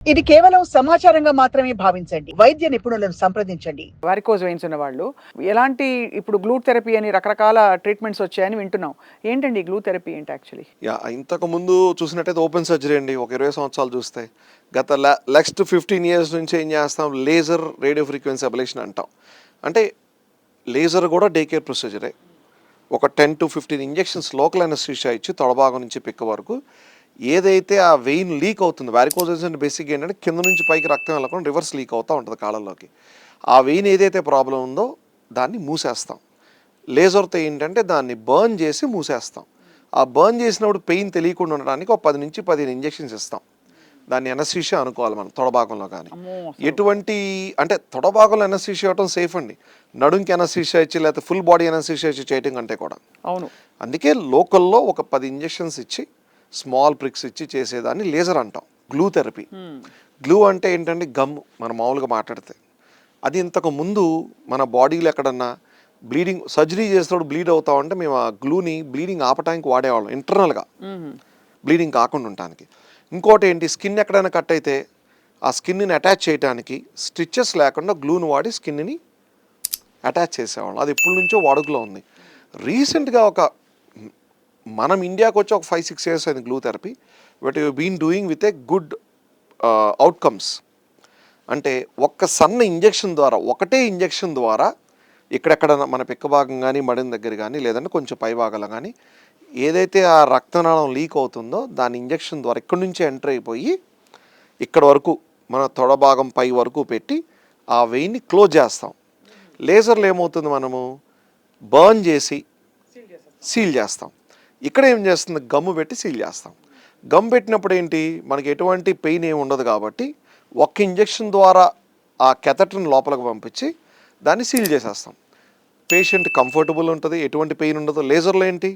ఇది కేవలం సమాచారంగా మాత్రమే భావించండి. వైద్య నిపుణులను సంప్రదించండి. వారికోజ్ వెయిన్స్ ఉన్న వాళ్ళు ఎలాంటి ఇప్పుడు గ్లూ థెరపీ అని రకరకాల ట్రీట్మెంట్స్ వచ్చాయని వింటున్నాం. ఏంటండి గ్లూ థెరపీ ఏంటి యాక్చువల్లీ? ఇంతకు ముందు చూసినట్టయితే ఓపెన్ సర్జరీ అండి. ఒక 20 సంవత్సరాలు చూస్తే గత నెక్స్ట్ 15 ఇయర్స్ నుంచి ఏం చేస్తాం, లేజర్ రేడియో ఫ్రీక్వెన్సీ అబ్లేషన్ అంటాం. అంటే లేజర్ కూడా డే కేర్ ప్రొసీజరే. ఒక 10 to 15 ఇంజెక్షన్స్ లోకల్ అనెస్థీషియా ఇచ్చి తొడభాగం నుంచి పిక్క వరకు ఏదైతే ఆ వెయిన్ లీక్ అవుతుంది, వారికోజెస్ అంటే బేసిక్గా ఏంటంటే కింద నుంచి పైకి రక్తం వెళ్ళకుండా రివర్స్ లీక్ అవుతూ ఉంటుంది కాళ్ళలోకి. ఆ వెయిన్ ఏదైతే ప్రాబ్లం ఉందో దాన్ని మూసేస్తాం. లేజర్తో ఏంటంటే దాన్ని బర్న్ చేసి మూసేస్తాం. ఆ బర్న్ చేసినప్పుడు పెయిన్ తెలియకుండా ఉండడానికి ఒక 10 నుంచి 15 ఇంజెక్షన్స్ ఇస్తాం. దాన్ని అనెస్థీషియా అనుకోవాలి మనం తొడభాగంలో కానీ. ఎటువంటి అంటే తొడభాగంలో అనెస్థీషియా ఇవ్వడం సేఫ్ అండి. నడుంకి అనెస్థీషియా ఇచ్చి లేకపోతే ఫుల్ బాడీ అనెస్థీషియా ఇచ్చి చేయటం కంటే కూడా. అవును. అందుకే లోకల్లో ఒక 10 ఇంజెక్షన్స్ ఇచ్చి స్మాల్ ప్రిక్స్ ఇచ్చి చేసేదాన్ని లేజర్ అంటాం. Glue therapy. గ్లూ అంటే ఏంటంటే గమ్ మనం మామూలుగా మాట్లాడితే. అది ఇంతకు ముందు మన బాడీలో ఎక్కడన్నా బ్లీడింగ్ సర్జరీ చేసినప్పుడు బ్లీడ్ అవుతా ఉంటే మేము ఆ గ్లూని బ్లీడింగ్ ఆపటానికి వాడేవాళ్ళం ఇంటర్నల్గా, బ్లీడింగ్ కాకుండా ఉండటానికి. ఇంకోటి ఏంటి, స్కిన్ ఎక్కడైనా కట్ అయితే ఆ స్కిన్ని అటాచ్ చేయడానికి స్టిచెస్ లేకుండా గ్లూని వాడి స్కిన్ని అటాచ్ చేసేవాళ్ళం. అది ఎప్పటి నుంచో వాడుకలో ఉంది. రీసెంట్గా మనం ఇండియాకి వచ్చి ఒక 5-6 years అయింది glue therapy. But you been doing with a good outcomes. అంటే ఒక్క సన్న ఇంజెక్షన్ ద్వారా, ఒకటే ఇంజెక్షన్ ద్వారా ఇక్కడెక్కడ మన పిక్క భాగం కానీ మడిన దగ్గర కానీ లేదంటే కొంచెం పై భాగాలు కానీ ఏదైతే ఆ రక్తనాళం లీక్ అవుతుందో దాని ఇంజెక్షన్ ద్వారా ఇక్కడి నుంచే ఎంటర్ అయిపోయి ఇక్కడ వరకు మన తొడ భాగం పై వరకు పెట్టి ఆ వెయిన్ని క్లోజ్ చేస్తాం. లేజర్లో ఏమవుతుంది, మనము బర్న్ చేసి సీల్ చేస్తాం. ఇక్కడ ఏం చేస్తుంది, గమ్ము పెట్టి సీల్ చేస్తాం. గమ్ పెట్టినప్పుడు ఏంటి, మనకి ఎటువంటి పెయిన్ ఏమి ఉండదు కాబట్టి ఒక్క ఇంజెక్షన్ ద్వారా ఆ కెథటర్ని లోపలికి పంపించి దాన్ని సీల్ చేసేస్తాం. పేషెంట్ కంఫర్టబుల్ ఉంటుంది, ఎటువంటి పెయిన్ ఉండదు. లేజర్లో ఏంటి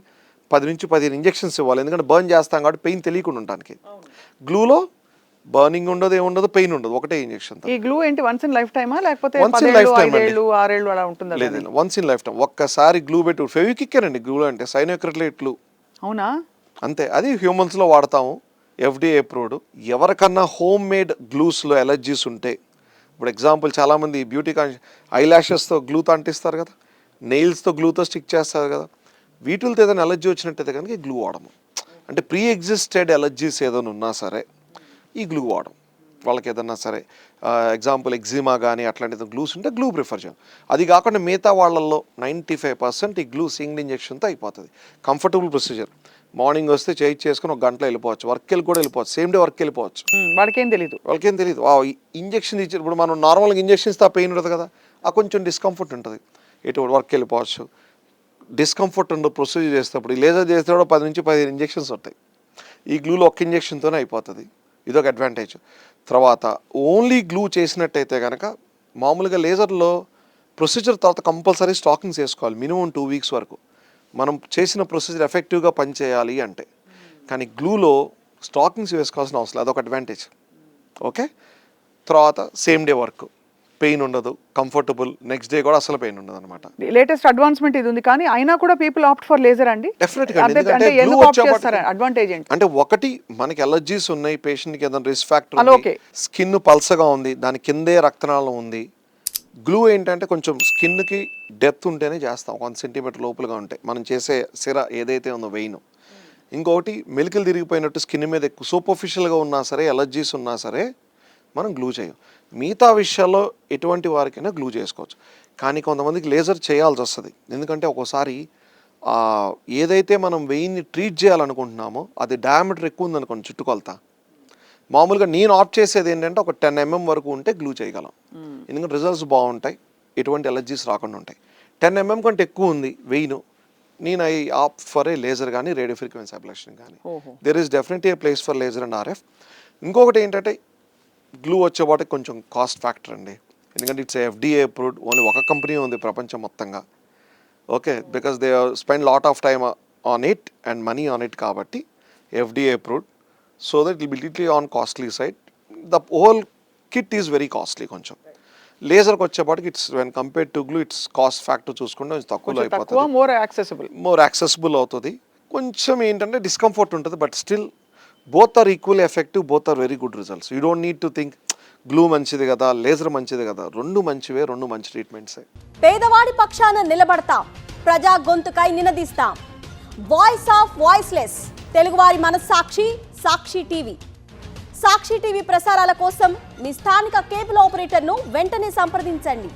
10 నుంచి 15 ఇంజెక్షన్స్ ఇవ్వాలి, ఎందుకంటే బర్న్ చేస్తాం కాబట్టి పెయిన్ తెలియకుండా ఉండడానికి. గ్లూలో బర్నింగ్ ఉండదు, ఏముండదు, పెయిన్ ఉండదు, ఒకటే ఇంజెక్షన్. ఈ గ్లూ ఏంటి వన్స్ ఇన్ లైఫ్ టైమా లేకపోతే Once in lifetime 5 ఏళ్ళు 6 ఏళ్ళు అలా ఉంటుందా? లేదు, వన్స్ ఇన్ లైఫ్ టైం. ఒక్కసారి గ్లూ పెట్టి ఫెవికిక్కేనండి గ్లూ అంటే సైనోక్రిలేట్ గ్లూ. అవునా? అంతే. అది హ్యూమన్స్లో వాడతాము, FDA అప్రూవ్డ్. ఎవరికన్నా హోమ్ మేడ్ గ్లూస్లో ఎలర్జీస్ ఉంటే, ఇప్పుడు ఎగ్జాంపుల్ చాలామంది బ్యూటీ ఐ ల్యాషెస్తో గ్లూతో అంటిస్తారు కదా, నెయిల్స్తో గ్లూతో స్టిక్ చేస్తారు కదా, వీటితో ఏదైనా ఎలర్జీ వచ్చినట్టయితే కనుక గ్లూ వాడము. అంటే ప్రీ ఎగ్జిస్టెడ్ ఎలర్జీస్ ఏదైనా ఉన్నా సరే ఈ గ్లూ వాడడం. వాళ్ళకి ఏదన్నా సరే ఎగ్జాంపుల్ ఎగ్జిమా కానీ అట్లాంటిది గ్లూస్ ఉంటే గ్లూ ప్రిఫర్ చేయం. అది కాకుండా మిగతా వాళ్ళల్లో 95% ఈ గ్లూ సింగిల్ ఇంజెక్షన్తో అయిపోతుంది. Comfortable procedure. మార్నింగ్ వస్తే చేసుకుని ఒక గంటలో వెళ్ళిపోవచ్చు, వర్క్ వెళ్ళి కూడా వెళ్ళిపోవచ్చు, సేమ్ డే వర్క్ వెళ్ళిపోవచ్చు. వాళ్ళకేం తెలియదు. ఇంజెక్షన్ ఇచ్చి ఇప్పుడు మనం నార్మల్గా ఇంజెక్షన్ ఇస్తే ఆ పెయిన్ ఉంటుంది కదా, ఆ కొంచెం డిస్కంఫర్ట్ ఉంటుంది, ఎటు వర్క్ వెళ్ళిపోవచ్చు. డిస్కంఫర్ట్ ఉండదు ప్రొసీజర్ చేసేటప్పుడు. ఈ లేజర్ చేసేటప్పుడు 10 నుంచి 15 ఇంజెక్షన్స్ ఉంటాయి. ఈ గ్లూలో ఒక్క ఇంజెక్షన్తోనే అయిపోతుంది. ఇదొక అడ్వాంటేజ్. తర్వాత ఓన్లీ గ్లూ చేసినట్టయితే కనుక మామూలుగా లేజర్లో ప్రొసీజర్ తర్వాత కంపల్సరీ స్టాకింగ్స్ వేసుకోవాలి మినిమం 2 weeks వరకు, మనం చేసిన ప్రొసీజర్ ఎఫెక్టివ్గా పనిచేయాలి అంటే. కానీ గ్లూలో స్టాకింగ్స్ వేసుకోవాల్సిన అవసరం, అదొక అడ్వాంటేజ్. ఓకే. తర్వాత సేమ్ డే వర్క్, పెయిన్ ఉండదు, కంఫర్టబుల్, నెక్స్ట్ డే కూడా అసలు పెయిన్ ఉండదు అనమాట. లేటెస్ట్ అడ్వాన్స్మెంట్ ఇది ఉంది, కానీ అయినా కూడా పీపుల్ ఆప్ట్ ఫర్ లేజర్ అండి. డెఫినెట్గా. అంటే ఒకటి మనకి ఎలర్జీస్ ఉన్నాయి, పేషెంట్కి ఏదైనా రిస్క్ ఫ్యాక్టర్ ఉంది, స్కిన్ పల్సగా ఉంది, దాని కిందే రక్తనాళం ఉంది. గ్లూ ఏంటంటే కొంచెం స్కిన్కి డెప్త్ ఉంటేనే చేస్తాం, 1 centimeter లోపలగా ఉంటే మనం చేసే సిర ఏదైతే ఉందో వెయిన్. ఇంకొకటి మెలికలు తిరిగిపోయినట్టు స్కిన్ మీద ఎక్కువ సూపర్ఫిషియల్గా ఉన్నా సరే, ఎలర్జీస్ ఉన్నా సరే మనం గ్లూ చేయం. మిగతా విషయాల్లో ఎటువంటి వారికైనా గ్లూ చేసుకోవచ్చు. కానీ కొంతమందికి లేజర్ చేయాల్సి వస్తుంది, ఎందుకంటే ఒక్కోసారి ఏదైతే మనం వెయిన్ని ట్రీట్ చేయాలనుకుంటున్నామో అది డయామీటర్ ఎక్కువ ఉందనుకోండి చుట్టుకొలత, మామూలుగా నేను ఆప్ట్ చేసేది ఏంటంటే ఒక 10 mm వరకు ఉంటే గ్లూ చేయగలం, ఎందుకంటే రిజల్ట్స్ బాగుంటాయి, ఎటువంటి ఎలర్జీస్ రాకుండా ఉంటాయి. 10 mm కంటే ఎక్కువ ఉంది వెయిన్, నేను I opt for a laser కానీ రేడియో ఫ్రీక్వెన్సీ అబ్లేషన్ కానీ. There is definitely A place for laser and RF. ఇంకొకటి ఏంటంటే గ్లూ వచ్చేవాటికి కొంచెం కాస్ట్ ఫ్యాక్టర్ అండి, ఎందుకంటే ఇట్స్ FDA అప్రూవ్డ్. ఓన్లీ ఒక కంపెనీ ఉంది ప్రపంచం మొత్తంగా. Okay, because they spend lot of time on it and money on it, కాబట్టి FDA approved. So that it will be on costly side. The whole kit is very costly కొంచెం. లేజర్కి వచ్చేపాటికి it's when compare to glue it's cost factor చూసుకుంటే తక్కువలో అయిపోతుంది, more accessible అవుతుంది. కొంచెం ఏంటంటే discomfort ఉంటుంది, but still both are equally effective, both are very good results. You don't need to think glue మంచిది కదా, లేజర్ మంచిది కదా. రెండు మంచివే, రెండు మంచి ట్రీట్మెంట్సే. పేదవాడి పక్షాన నిలబడతాం, ప్రజా గొంతుకై నినదిస్తాం. వాయిస్ ఆఫ్ వాయిస్లెస్, తెలుగువారి మనస్సాక్షి, సాక్షి టీవీ. సాక్షి టీవీ ప్రసారాల కోసం మీ స్థానిక కేబుల్ ఆపరేటర్ను వెంటనే సంప్రదించండి.